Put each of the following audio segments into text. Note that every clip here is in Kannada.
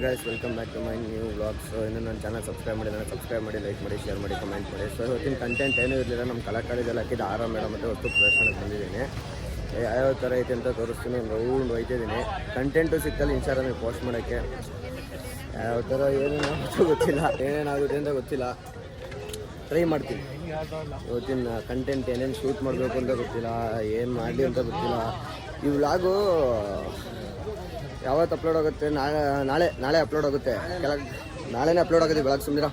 Guys welcome back to my new vlogs. ಇನ್ನು ನನ್ನ ಚಾನಲ್ ಸಬ್ಸ್ಕ್ರೈಬ್ ಮಾಡಿ, ಲೈಕ್ ಮಾಡಿ, ಶೇರ್ ಮಾಡಿ, ಕಮೆಂಟ್ ಮಾಡಿ. ಸೊ ಇವತ್ತಿನ ಕಂಟೆಂಟ್ ಏನೂ ಇರಲಿಲ್ಲ. ನಮ್ಮ ಕಲಾ ಕಾಲೇಜಲ್ಲಿ ಹಾಕಿದ್ದು ಆರಾಮ ಮೇಡಮ್ ಮತ್ತು ವಸ್ತು ಪ್ರದರ್ಶನಕ್ಕೆ ಬಂದಿದ್ದೀನಿ. ಯಾವ್ಯಾವ ಥರ ಐತೆ ಅಂತ ತೋರಿಸ್ತೀನಿ. ಒಂದು ರೌಂಡ್ ಹೋಯ್ತಿದ್ದೀನಿ. ಕಂಟೆಂಟು ಸಿಕ್ಕಲ್ಲಿ ಇನ್ಸ್ಟಾಗ್ರಾಮಿಗೆ ಪೋಸ್ಟ್ ಮಾಡೋಕ್ಕೆ. ಯಾವ ಥರ ಏನೇನಾಗುತ್ತೆ ಗೊತ್ತಿಲ್ಲ, ಏನೇನಾಗುತ್ತೆ ಅಂತ ಗೊತ್ತಿಲ್ಲ. ಟ್ರೈ ಮಾಡ್ತೀನಿ. ಇವತ್ತಿನ ಕಂಟೆಂಟ್ ಏನೇನು ಶೂಟ್ ಮಾಡಬೇಕು ಅಂತ ಗೊತ್ತಿಲ್ಲ, ಏನು ಮಾಡಲಿ ಅಂತ ಗೊತ್ತಿಲ್ಲ. ಈ ವ್ಲಾಗು ಯಾವತ್ತು ಅಪ್ಲೋಡ್ ಆಗುತ್ತೆ? ನಾಳೆ ಅಪ್ಲೋಡ್ ಆಗುತ್ತೆ. ನಾಳೆನೇ ಅಪ್ಲೋಡ್ ಆಗುತ್ತೆ ಬೆಳಗ್ಗೆ. ಸುಮ್ಮನೆ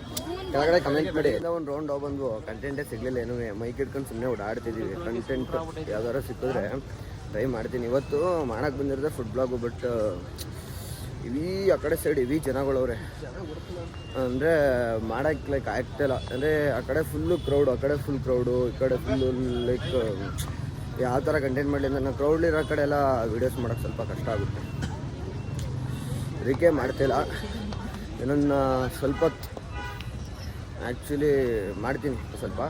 ಕೆಳಗಡೆ ಕಮೆಂಟ್ ಮಾಡಿ. ಒಂದು ರೌಂಡ್ ಬಂದು ಕಂಟೆಂಟೇ ಸಿಗಲಿಲ್ಲ. ಏನೂ ಮೈಕ್ ಇಟ್ಕೊಂಡು ಸುಮ್ಮನೆ ಓಡಾಡ್ತಿದ್ದೀವಿ. ಕಂಟೆಂಟ್ ಯಾವ್ದಾರು ಸಿಕ್ಕಿದ್ರೆ ಟ್ರೈ ಮಾಡ್ತೀನಿ. ಇವತ್ತು ಮಾಡೋಕ್ಕೆ ಬಂದಿರೋದೆ ಫುಡ್ ಬ್ಲಾಗು. ಬಟ್ ಇವೀ ಆ ಕಡೆ ಸೈಡ್ ಇವೀ ಜನಗಳವ್ರೆ, ಅಂದರೆ ಮಾಡೋಕ್ಕೆ ಲೈಕ್ ಆಗ್ತಾಯಿಲ್ಲ. ಅಂದರೆ ಆ ಕಡೆ ಫುಲ್ಲು ಕ್ರೌಡು, ಆ ಕಡೆ ಫುಲ್ ಕ್ರೌಡು, ಈ ಕಡೆ ಫುಲ್ಲು ಲೈಕ್ ಯಾವ ಥರ ಕಂಟೆಂಟ್ ಮಾಡಲಿ ಅಂದರೆ ಕ್ರೌಡ್ಲಿರೋ ಕಡೆ ಎಲ್ಲ ವೀಡಿಯೋಸ್ ಮಾಡೋಕ್ಕೆ ಸ್ವಲ್ಪ ಕಷ್ಟ ಆಗುತ್ತೆ. ಅದಕ್ಕೆ ಮಾಡ್ತಾಯಿಲ್ಲ. ಇನ್ನೊಂದು ಸ್ವಲ್ಪ ಆ್ಯಕ್ಚುಲಿ ಮಾಡ್ತೀನಿ. ಸ್ವಲ್ಪ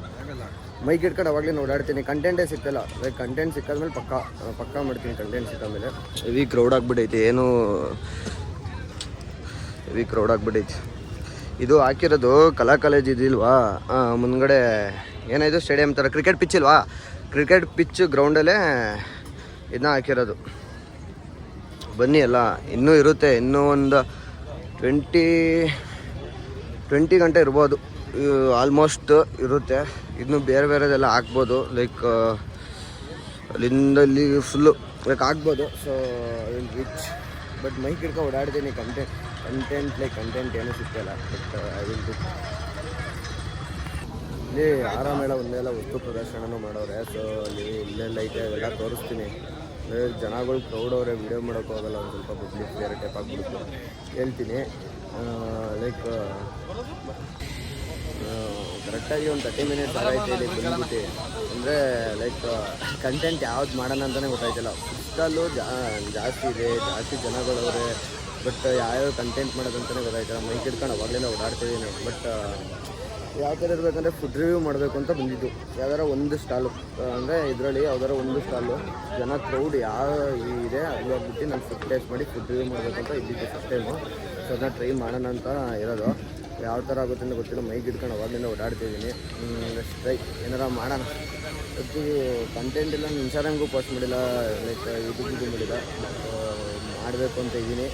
ಮೈಕ್ ಇಟ್ಕೊಂಡು ಅವಾಗಲೇ ಓಡಾಡ್ತೀನಿ. ಕಂಟೆಂಟೇ ಸಿಗ್ತಾಯಿಲ್ಲ. ಲೈಕ್ ಕಂಟೆಂಟ್ ಸಿಕ್ಕಾದ್ಮೇಲೆ ಪಕ್ಕ ಮಾಡ್ತೀನಿ. ಕಂಟೆಂಟ್ ಸಿಕ್ಕಾದ್ಮೇಲೆ ಹೆವಿ ಕ್ರೌಡ್ ಆಗಿಬಿಟ್ಟೈತಿ. ಹೆವಿ ಕ್ರೌಡ್ ಆಗಿಬಿಟ್ಟೈತಿ. ಇದು ಹಾಕಿರೋದು ಕಲಾ ಕಾಲೇಜ್ ಇದಿಲ್ವಾ, ಮುಂದ್ಗಡೆ ಏನಾಯಿತು ಸ್ಟೇಡಿಯಂ ಥರ ಕ್ರಿಕೆಟ್ ಪಿಚ್ ಇಲ್ವಾ, ಕ್ರಿಕೆಟ್ ಪಿಚ್ ಗ್ರೌಂಡಲ್ಲೇ ಇದನ್ನ ಹಾಕಿರೋದು. ಬನ್ನಿ ಎಲ್ಲ ಇನ್ನೂ ಇರುತ್ತೆ. ಇನ್ನೂ ಒಂದು 20 ಗಂಟೆ ಇರ್ಬೋದು, ಆಲ್ಮೋಸ್ಟ್ ಇರುತ್ತೆ. ಇನ್ನೂ ಬೇರೆದೆಲ್ಲ ಹಾಕ್ಬೋದು. ಲೈಕ್ ಅಲ್ಲಿಂದ ಇಲ್ಲಿ ಫುಲ್ಲು ಲೈಕ್ ಆಗ್ಬೋದು. So will reach. But mike ಹಿಡ್ಕೊಂಡು ಓಡಾಡ್ತೀನಿ. ಕಂಟೆಂಟ್ ಏನೂ ಸಿಗ್ತಾಯಿಲ್ಲ. But I will do. ಇಲ್ಲಿ ಆರಾಮೇಳ ಒಂದೆಲ್ಲ ವಸ್ತು ಪ್ರದರ್ಶನನೂ ಮಾಡೋರೆ. ಸೊ ಇಲ್ಲೆಲ್ಲ ಐತೆ, ಅವೆಲ್ಲ ತೋರಿಸ್ತೀನಿ. ಜನಗಳು ಕ್ರೌಡವ್ರೆ, ವೀಡಿಯೋ ಮಾಡೋಕ್ಕೆ ಹೋಗಲ್ಲ. ಒಂದು ಸ್ವಲ್ಪ ಪಬ್ಲಿಕ್ ಬೇರೆ ಟೈಪ್ ಆಗಿಬಿಟ್ಟು ಹೇಳ್ತೀನಿ. ಲೈಕ್ ಕರೆಕ್ಟಾಗಿ ಒಂದು 30 ಮಿನಿಟ್ಸ್ ಆಯ್ತು ಇಲ್ಲಿ ಬಂದ್ಬಿಟ್ಟು. ಅಂದರೆ ಲೈಕ್ ಕಂಟೆಂಟ್ ಯಾವ್ದು ಮಾಡೋಣ ಅಂತಲೇ ಗೊತ್ತಾಯ್ತಿಲ್ಲ. ಫುಡ್ಸ್ಟಾಲು ಜಾಸ್ತಿ ಇದೆ, ಜಾಸ್ತಿ ಜನಗಳವ್ರೆ. ಬಟ್ ಯಾವ್ಯಾವ ಕಂಟೆಂಟ್ ಮಾಡೋದಂತಲೇ ಗೊತ್ತಾಯ್ತಿಲ್ಲ. ಮೈಕ್ ಹಿಡ್ಕೊಂಡು ಅವಾಗಲೇ ಓಡಾಡ್ತಿದ್ದೀನಿ. ಬಟ್ ಯಾವ ಥರ ಇರಬೇಕಂದ್ರೆ ಫುಡ್ ರಿವ್ಯೂ ಮಾಡಬೇಕು ಅಂತ ಬಂದಿದ್ದು. ಯಾವ್ದಾರ ಒಂದು ಸ್ಟಾಲು, ಅಂದರೆ ಇದರಲ್ಲಿ ಯಾವ್ದಾರ ಒಂದು ಸ್ಟಾಲು ಜನ ಕ್ರೌಡ್ ಯಾವ ಇದೆ ಅಲ್ಲಿ ಹೋಗ್ಬಿಟ್ಟು ನಾನು ಫುಡ್ ಟೇಸ್ಟ್ ಮಾಡಿ ಫುಡ್ ರಿವ್ಯೂ ಮಾಡಬೇಕು ಅಂತ ಇದ್ದಿದ್ದು ಫಸ್ಟ್ ಟೈಮು. ಸೊ ಅದನ್ನ ಟ್ರೈ ಮಾಡೋಣ ಅಂತ ಇರೋದು. ಯಾವ ಥರ ಆಗುತ್ತೆ ಅಂತ ಗೊತ್ತಿಲ್ಲ. ಮೈಕ್ ಹಿಡ್ಕೊಂಡು ಅವಾಗಲಿಂದ ಓಡಾಡ್ತಿದ್ದೀನಿ. ಟ್ರೈ ಏನಾರ ಮಾಡೋಣ. ಜೊತೆಗೆ ಕಂಟೆಂಟ್ ಇಲ್ಲ, ಇನ್ಸ್ಟಾಗ್ರಾಮ್ಗೂ ಪೋಸ್ಟ್ ಮಾಡಿಲ್ಲ, ಲೈಕ್ ಯೂಟ್ಯೂಬ್ಗೂ ಮಾಡಿಲ್ಲ. ಮಾಡಬೇಕು ಅಂತ ಇದ್ದೀನಿ.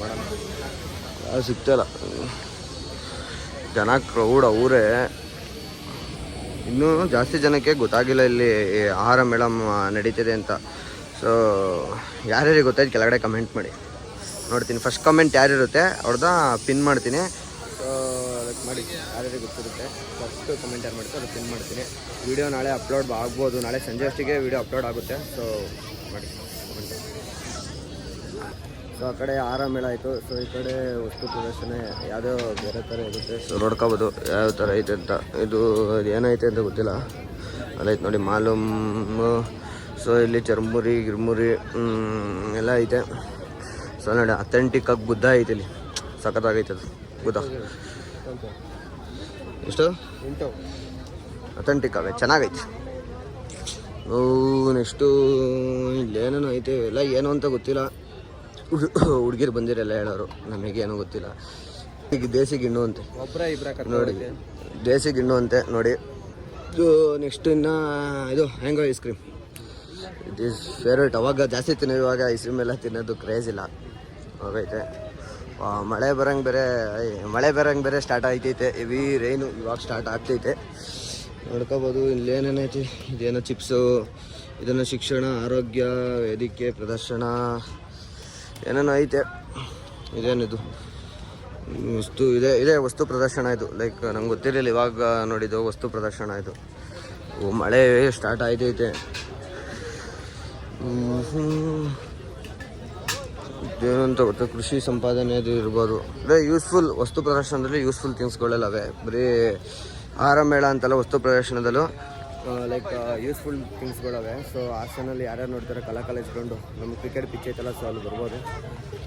ಮಾಡೋಣ. ಅದು ಸಿಗ್ತಾಯಿಲ್ಲ. ಜನ ಕ್ರೌಡ್ ಅವರೇ. ಇನ್ನೂ ಜಾಸ್ತಿ ಜನಕ್ಕೆ ಗೊತ್ತಾಗಿಲ್ಲ ಇಲ್ಲಿ ಆಹಾರ ಮೇಳ ನಡೀತಿದೆ ಅಂತ. ಸೊ ಯಾರ್ಯಾರಿಗೆ ಗೊತ್ತಾಯ್ತು ಕೆಳಗಡೆ ಕಮೆಂಟ್ ಮಾಡಿ ನೋಡ್ತೀನಿ. ಫಸ್ಟ್ ಕಮೆಂಟ್ ಯಾರಿರುತ್ತೆ ಅವ್ರದ್ದು ಪಿನ್ ಮಾಡ್ತೀನಿ. ಸೊ ಲೈಕ್ ಮಾಡಿ, ಯಾರ್ಯಾರಿಗೆ ಗೊತ್ತಿರುತ್ತೆ ಫಸ್ಟ್ ಕಮೆಂಟ್ ಯಾರು ಮಾಡ್ತಾರೆ ಅದು ಪಿನ್ ಮಾಡ್ತೀನಿ. ವೀಡಿಯೋ ನಾಳೆ ಅಪ್ಲೋಡ್ ಆಗ್ಬೋದು. ನಾಳೆ ಸಂಜೆ ಅಷ್ಟಿಗೆ ವೀಡಿಯೋ ಅಪ್ಲೋಡ್ ಆಗುತ್ತೆ. ಸೊ ಮಾಡಿ ಕಮೆಂಟ್. ಸೊ ಆ ಕಡೆ ಆರಾಮೇಳ ಆಯಿತು. ಸೊ ಈ ಕಡೆ ವಸ್ತು ಪ್ರದರ್ಶನ ಯಾವುದೋ ಬೇರೆ ಥರ ಇರುತ್ತೆ. ಸೊ ನೋಡ್ಕೋಬೋದು ಯಾವ ಥರ ಐತೆ ಅಂತ. ಇದು ಏನೈತೆ ಅಂತ ಗೊತ್ತಿಲ್ಲ. ಅದೈತೆ ನೋಡಿ ಮಾಲೂಮ್. ಸೊ ಇಲ್ಲಿ ಚರ್ಮುರಿ ಗಿರ್ಮುರಿ ಎಲ್ಲ ಐತೆ. ಸೊ ನೋಡಿ ಅಥೆಂಟಿಕ್ಕಾಗಿ ಬುದ್ಧ ಐತೆ ಇಲ್ಲಿ. ಸಖತ್ತಾಗೈತೆ ಅದು ಬುದ್ಧ. ಎಷ್ಟು ಅಥೆಂಟಿಕ್ ಆಗೈತೆ, ಚೆನ್ನಾಗೈತೆ. ನೆಕ್ಸ್ಟು ಇಲ್ಲೇನೇನೋ ಐತೆ. ಎಲ್ಲ ಏನು ಅಂತ ಗೊತ್ತಿಲ್ಲ. ಹುಡುಗಿರು ಬಂದಿರಲ್ಲ ಹೇಳೋರು, ನಮಗೇನು ಗೊತ್ತಿಲ್ಲ. ಈಗ ದೇಸಿ ಗಿಣ್ಣು ಅಂತೆ ನೋಡಿ, ದೇಸಿ ಗಿಣ್ಣು ಅಂತೆ ನೋಡಿ. ಇದು ನೆಕ್ಸ್ಟ್ ಇನ್ನು ಇದು Hangyo ice cream. It is favourite. ಅವಾಗ ಜಾಸ್ತಿ ತಿನ್ನೋದು, ಇವಾಗ ಐಸ್ ಕ್ರೀಮ್ ಎಲ್ಲ ತಿನ್ನೋದು ಕ್ರೇಜ್ ಇಲ್ಲ. ಹೋಗೈತೆ. ಮಳೆ ಬರೋಂಗೆ ಬೇರೆ ಸ್ಟಾರ್ಟ್ ಆಗ್ತೈತೆ. ಹೆವಿ ರೈನು ಇವಾಗ ಸ್ಟಾರ್ಟ್ ಆಗ್ತೈತೆ. ನೋಡ್ಕೋಬೋದು. ಇಲ್ಲೇನೇನೈತಿ, ಇದೇನೋ ಚಿಪ್ಸು, ಇದನ್ನು ಶಿಕ್ಷಣ, ಆರೋಗ್ಯ, ವೇದಿಕೆ, ಪ್ರದರ್ಶನ ಏನೇನೋ ಐತೆ. ಇದೇನಿದು ವಸ್ತು ಇದೆ ವಸ್ತು ಪ್ರದರ್ಶನ ಇದು. ಲೈಕ್ ನಂಗೆ ಗೊತ್ತಿರಲಿಲ್ಲ, ಇವಾಗ ನೋಡಿದ್ದು ವಸ್ತು ಪ್ರದರ್ಶನ ಇದು. ಮಳೆ ಸ್ಟಾರ್ಟ್ ಆಯ್ತೈತೆ. ಏನು ಅಂತ ಗೊತ್ತು, ಕೃಷಿ ಸಂಪಾದನೆ ಅದು ಇರ್ಬೋದು. ಅದೇ ಯೂಸ್ಫುಲ್ ವಸ್ತು ಪ್ರದರ್ಶನದಲ್ಲಿ ಯೂಸ್ಫುಲ್ ಥಿಂಗ್ಸ್ಗಳೆಲ್ಲವೇ. ಬರೀ ಆಹಾರ ಮೇಳ ಅಂತಲ್ಲ, ವಸ್ತು ಪ್ರದರ್ಶನದಲ್ಲೂ ಲೈಕ್ ಯೂಸ್ಫುಲ್ ಥಿಂಗ್ಸ್ಗಳವೆ. ಸೊ ಹಾಸನಲ್ಲಿ ಯಾರ್ಯಾರು ನೋಡ್ತಾರೆ ಕಲಾ ಕಾಲೇಜ್ ಗ್ರೌಂಡು, ನಮ್ಮ ಕ್ರಿಕೆಟ್ ಪಿಚ್ ಐತಲ್ಲ, ಸೊ ಅಲ್ಲಿ ಬರ್ಬೋದು.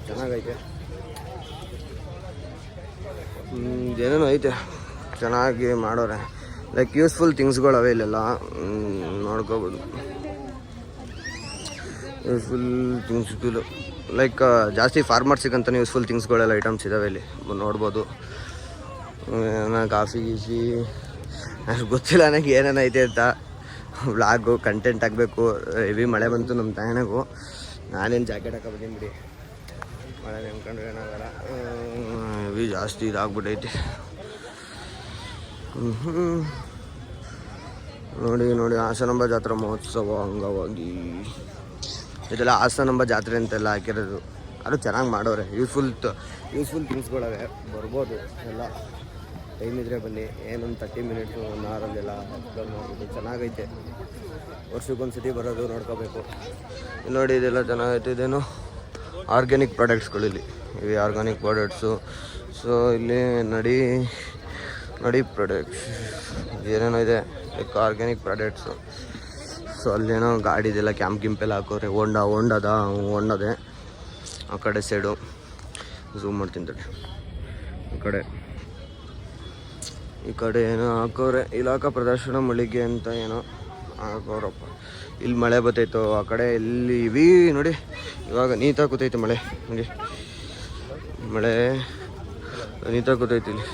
ಚೆನ್ನಾಗೈತೆ. ಏನೇನೋ ಐತೆ, ಚೆನ್ನಾಗಿ ಮಾಡೋರೆ. ಲೈಕ್ ಯೂಸ್ಫುಲ್ ಥಿಂಗ್ಸ್ಗಳವೆ ಇಲ್ಲೆಲ್ಲ. ನೋಡ್ಕೋಬೋದು ಯೂಸ್ಫುಲ್ ಥಿಂಗ್ಸ್ಗಳು. ಲೈಕ್ ಜಾಸ್ತಿ ಫಾರ್ಮರ್ಸಿಗಂತಲೇ ಯೂಸ್ಫುಲ್ ಥಿಂಗ್ಸ್ಗಳೆಲ್ಲ ಐಟಮ್ಸ್ ಇದ್ದಾವೆ ಇಲ್ಲಿ ನೋಡ್ಬೋದು. ಕಾಫಿ ಗೀಸಿ ಅಷ್ಟು ಗೊತ್ತಿಲ್ಲ ನನಗೆ ಏನೇನೈತೆ ಅಂತ. ವ್ಲಾಗು ಕಂಟೆಂಟ್ ಆಗಬೇಕು. ಹೆವಿ ಮಳೆ ಬಂತು ನಮ್ಮ ತಾಯಣಗೂ. ನಾನೇನು ಜಾಕೆಟ್ ಹಾಕೊಂಡ್ಬಂದೀನಿ ಬಿಡಿ, ಮಳೆ ನೆನ್ಕೊಂಡ್ರೆ ಏನಾಗಲ್ಲ. ಹೆವಿ ಜಾಸ್ತಿ ಇದಾಗ್ಬಿಟ್ಟೈತೆ. ನೋಡಿ ಹಾಸನಾಂಬ ಜಾತ್ರಾ ಮಹೋತ್ಸವ ಅಂಗವಾಗಿ ಇದೆಲ್ಲ ಹಾಸನಾಂಬ ಜಾತ್ರೆ ಅಂತೆಲ್ಲ ಹಾಕಿರೋದು. ಅದು ಚೆನ್ನಾಗಿ ಮಾಡೋರೆ. ಯೂಸ್ಫುಲ್ ಥಿಂಗ್ಸ್ಗಳವೆ, ಬರ್ಬೋದು ಎಲ್ಲ. ಟೈಮ್ ಇದ್ದರೆ ಬನ್ನಿ. ಏನೊಂದು 30 ಮಿನಿಟ್ಸು 1 ಅವರಲ್ಲೆಲ್ಲ ಎಕ್ಸ್ಪ್ಲೋರ್ ಮಾಡ್ಬೋದು. ಚೆನ್ನಾಗೈತೆ. ವರ್ಷಕ್ಕೊಂದು ಸತಿ ಬರೋದು ನೋಡ್ಕೋಬೇಕು. ನೋಡಿ ಇದೆಲ್ಲ ಚೆನ್ನಾಗೈತೆ. ಇದೇನು ಆರ್ಗ್ಯಾನಿಕ್ ಪ್ರಾಡಕ್ಟ್ಸ್ಗಳು ಇಲ್ಲಿ ಇವೆ, ಆರ್ಗ್ಯಾನಿಕ್ ಪ್ರಾಡಕ್ಟ್ಸು. ಸೊ ಇಲ್ಲಿ ನಡಿ ಪ್ರಾಡಕ್ಟ್ಸ್ ಏನೇನೋ ಇದೆ ಲೈಕ್ ಆರ್ಗ್ಯಾನಿಕ್ ಪ್ರಾಡಕ್ಟ್ಸು. ಸೊ ಅಲ್ಲೇನೋ ಗಾಡಿದೆಲ್ಲ ಕ್ಯಾಂಪೆಲ್ಲ ಹಾಕೋರೆ. ಹೊಂಡದೆ ಆ ಕಡೆ ಸೈಡು ಝೂಮ್ ಮಾಡ್ತೀನಿ ತಡಿ. ಈ ಕಡೆ ಏನೋ ಹಾಕೋರೆ. ಇಲಾಖಾ ಪ್ರದರ್ಶನ ಮಳಿಗೆ ಅಂತ ಏನೋ ಹಾಕೋರಪ್ಪ. ಇಲ್ಲಿ ಮಳೆ ಬರ್ತೈತೋ ಆ ಕಡೆ ಇಲ್ಲಿ ಇವಿ ನೋಡಿ. ಇವಾಗ ನೀತಾಗಿ ಕೂತೈತೆ ಮಳೆ ನೋಡಿ. ಮಳೆ ನೀತಾಗಿ ಕೂತೈತಿ ಇಲ್ಲಿ.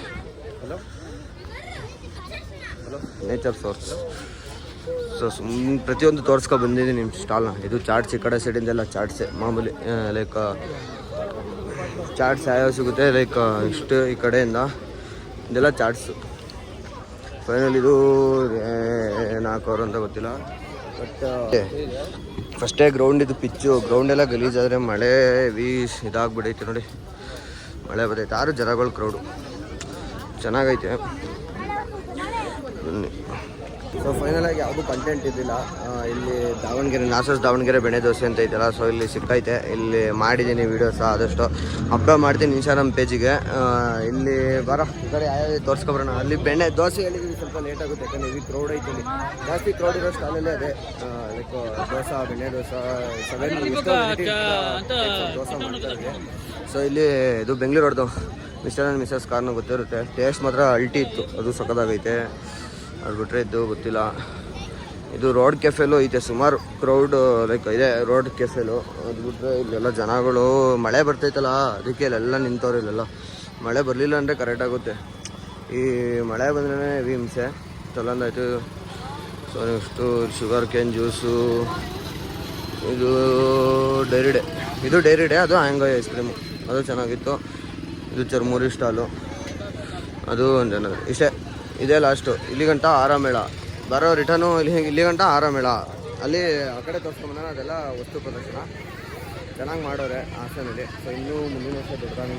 Nature source. ಸೊ ಪ್ರತಿಯೊಂದು ತೋರಿಸ್ಕೊ ಬಂದಿದ್ದೀನಿ ನಿಮ್ಮ ಸ್ಟಾಲ್ನ. ಇದು ಚಾಟ್ಸ್. ಈ ಕಡೆ ಸೈಡಿಂದೆಲ್ಲ ಚಾಟ್ಸೆ ಮಾಮೂಲಿ. ಲೈಕ್ ಚಾಟ್ಸ್ ಯಾವ್ಯಾವ ಸಿಗುತ್ತೆ ಲೈಕ್ ಇಷ್ಟು ಈ ಕಡೆಯಿಂದ ಇದೆಲ್ಲ ಚಾಟ್ಸು. ಫೈನಲ್ ಇದು ಏನು ಹಾಕೋರು ಅಂತ ಗೊತ್ತಿಲ್ಲ. ಬಟ್ ಫಸ್ಟೇ ಗ್ರೌಂಡ್ ಇದು ಪಿಚ್ಚು. ಗ್ರೌಂಡೆಲ್ಲ ಗಲೀಜಾದರೆ ಮಳೆ ಇದಾಗ್ಬಿಡೈತೆ ನೋಡಿ. ಮಳೆ ಬರ್ತೈತೆ. 6 ಜನಗಳು ಕ್ರೌಡು. ಚೆನ್ನಾಗೈತೆ. ಸೊ ಫೈನಲಾಗಿ ಯಾವುದೂ ಕಂಟೆಂಟ್ ಇದ್ದಿಲ್ಲ ಇಲ್ಲಿ. ದಾವಣಗೆರೆ ಬೆಣ್ಣೆ ದೋಸೆ ಅಂತ ಐತಲ್ಲ, ಸೊ ಇಲ್ಲಿ ಸಿಕ್ಕೈತೆ. ಇಲ್ಲಿ ಮಾಡಿದ್ದೀನಿ ವೀಡಿಯೋಸ. ಆದಷ್ಟು ಅಪ್ಲೋಡ್ ಮಾಡ್ತೀನಿ ಇನ್ಸ್ಟಾಗ್ರಾಮ್ ಪೇಜಿಗೆ. ಇಲ್ಲಿ ಬರೋ ಈ ಕಡೆ ಯಾವ್ಯಾವ ತೋರಿಸ್ಕೊಬರೋಣ. ಅಲ್ಲಿ ಬೆಣ್ಣೆ ದೋಸೆ ಹೇಳಿದ್ದೀವಿ, ಸ್ವಲ್ಪ ಲೇಟ್ ಆಗುತ್ತೆ ಯಾಕಂದರೆ ಇಲ್ಲಿ ಕ್ರೌಡ್ ಐತೆ. ಇಲ್ಲಿ ಜಾಸ್ತಿ ಕ್ರೌಡ್ ಇರೋ ಸ್ಟಾಲಲ್ಲೇ ಅದೇ ಲೈಕ್ ದೋಸೆ, ಬೆಣ್ಣೆ ದೋಸೆ 7 ದೋಸೆ ಮಾಡ್ತಾರೆ. ಸೊ ಇಲ್ಲಿ ಇದು ಬೆಂಗಳೂರದ್ದು ಮಿಸ್ಟರ್ ಆ್ಯಂಡ್ ಮಿಸಸ್ ಕಾರ್ನ ಗೊತ್ತಿರುತ್ತೆ. ಟೇಸ್ಟ್ ಮಾತ್ರ ಅಲ್ಟಿ ಇತ್ತು, ಅದು ಸಖತ್ತಾಗೈತೆ. ಅದು ಬಿಟ್ಟರೆ ಇದ್ದು ಗೊತ್ತಿಲ್ಲ. ಇದು ರೋಡ್ ಕೆಫೆಲು ಐತೆ. ಸುಮಾರು ಕ್ರೌಡ್ ಲೈಕ್ ಇದೆ ರೋಡ್ ಕೆಫೆಲು. ಅದು ಬಿಟ್ಟರೆ ಇಲ್ಲೆಲ್ಲ ಜನಗಳು. ಮಳೆ ಬರ್ತೈತಲ್ಲ ಅದಕ್ಕೆ ಇಲ್ಲೆಲ್ಲ ನಿಂತವ್ರು. ಇಲ್ಲೆಲ್ಲ ಮಳೆ ಬರಲಿಲ್ಲ ಅಂದರೆ ಕರೆಕ್ಟ್ ಆಗುತ್ತೆ. ಈ ಮಳೆ ಬಂದ್ರೇ ಹೆವಿ ಹಿಂಸೆ. ಚಲಂದಾಯ್ತು. So next sugar cane juice. ಇದು ಡೈರಿ ಡೇ. ಅದು ಹ್ಯಾಂಗಾಯ್ ಐಸ್ ಕ್ರೀಮು, ಅದು ಚೆನ್ನಾಗಿತ್ತು. ಇದು ಚರ್ಮುರಿ ಸ್ಟಾಲು, ಅದು ಒಂದು ಚೆನ್ನಾಗಿ. ಇಷ್ಟೇ, ಇದೇ ಲಾಸ್ಟು. ಇಲ್ಲಿ ಗಂಟ ಆರಾಮೇಳ ಬರೋ ರಿಟರ್ನು. ಇಲ್ಲಿ ಗಂಟ ಆರಾಮೇಳ. ಅಲ್ಲಿ ಆ ಕಡೆ ತೋರಿಸ್ಕೊಂಬಂದ ಅದೆಲ್ಲ ವಸ್ತು ಪ್ರದರ್ಶನ ಚೆನ್ನಾಗಿ ಮಾಡೋರೆ ಹಾಸನಲ್ಲಿ. ಸೊ ಇನ್ನೂ ಮುಂದಿನ ವರ್ಷ ದೊಡ್ಡದಾಗಿ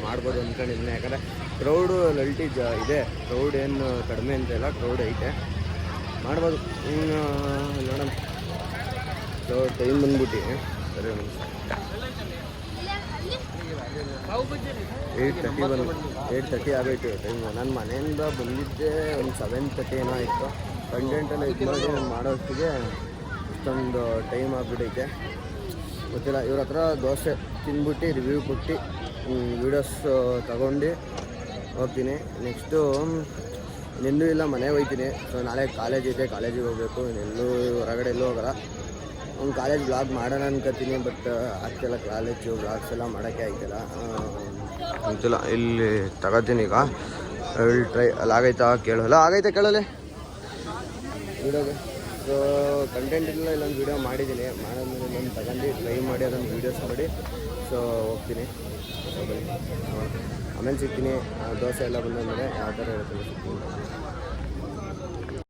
ಮಾಡ್ಬೋದು ಅಂದ್ಕೊಂಡಿದ್ದೀನಿ. ಯಾಕಂದರೆ ಕ್ರೌಡು ಲಲ್ಟಿ ಇದೆ. ಕ್ರೌಡ್ ಏನು ಕಡಿಮೆ ಅಂತೆಲ್ಲ, ಕ್ರೌಡ್ ಐತೆ, ಮಾಡ್ಬೋದು. ನೋಡೋಣ. ಸೊ ಟೈಮ್ ಬಂದ್ಬಿಟ್ಟು ಸರಿ 8:30 ಆಗೈತೆ ಟೈಮು. ನಾನು ಮನೆಯಿಂದ ಬಂದಿದ್ದೆ ಒಂದು 7:30 ಏನೋ ಆಯಿತು. ಕಂಟೆಂಟೆಲ್ಲ ಇದು ಮಾಡಿ ಮಾಡೋಷ್ಟಿಗೆ ಇಷ್ಟೊಂದು ಟೈಮ್ ಆಗಿಬಿಟ್ಟೈತೆ. ಗೊತ್ತಿಲ್ಲ. ಇವ್ರ ಹತ್ರ ದೋಸೆ ತಿಂದ್ಬಿಟ್ಟು ರಿವ್ಯೂ ಕೊಟ್ಟು ವೀಡಿಯೋಸ್ ತಗೊಂಡು ಹೋಗ್ತೀನಿ. ನೆಕ್ಸ್ಟು ಇನ್ನೆಲ್ಲೂ ಇಲ್ಲ, ಮನೆಗೆ ಹೋಗ್ತೀನಿ. ಸೊ ನಾಳೆ ಕಾಲೇಜ್ ಐತೆ, ಕಾಲೇಜಿಗೆ ಹೋಗಬೇಕು. ಇನ್ನೆಲ್ಲೂ ಹೊರಗಡೆ ಎಲ್ಲೂ ಹೋಗಲ್ಲ. ಒಂದು ಕಾಲೇಜ್ ಬ್ಲಾಗ್ ಮಾಡೋಣ ಅನ್ಕೋತೀನಿ. ಬಟ್ ಆಗ್ತಿಲ್ಲ, ಕಾಲೇಜು ಬ್ಲಾಗ್ಸ್ ಎಲ್ಲ ಮಾಡೋಕ್ಕೆ ಆಯ್ತಿಲ್ಲ. ಅಂತಿಲ್ಲ. ಇಲ್ಲಿ ತಗೋತೀನಿ ಈಗ. ಟ್ರೈ ಅಲ್ಲಾಗೈತಾ ಕೇಳೋಲ್ಲ. ಆಗೈತೆ ಕೇಳಲೆ ವೀಡಿಯೋಗೆ. ಸೊ ಕಂಟೆಂಟ್ ಇಲ್ಲ, ಇಲ್ಲೊಂದು ವೀಡಿಯೋ ಮಾಡಿದ್ದೀನಿ. ಮಾಡೋದ್ಮೇಲೆ ನಾನು ತಗೊಂಡು ಟ್ರೈ ಮಾಡಿ ಅದೊಂದು ವೀಡಿಯೋಸ್ ಮಾಡಿ ಸೊ ಹೋಗ್ತೀನಿ. ಸೊ ಬನ್ನಿ ಆಮೇಲೆ ಸಿಗ್ತೀನಿ. ದೋಸೆ ಎಲ್ಲ ಬಂದ ಮೇಲೆ ಯಾವ ಥರ ಇರುತ್ತೆ ಸಿಗ್ತೀನಿ.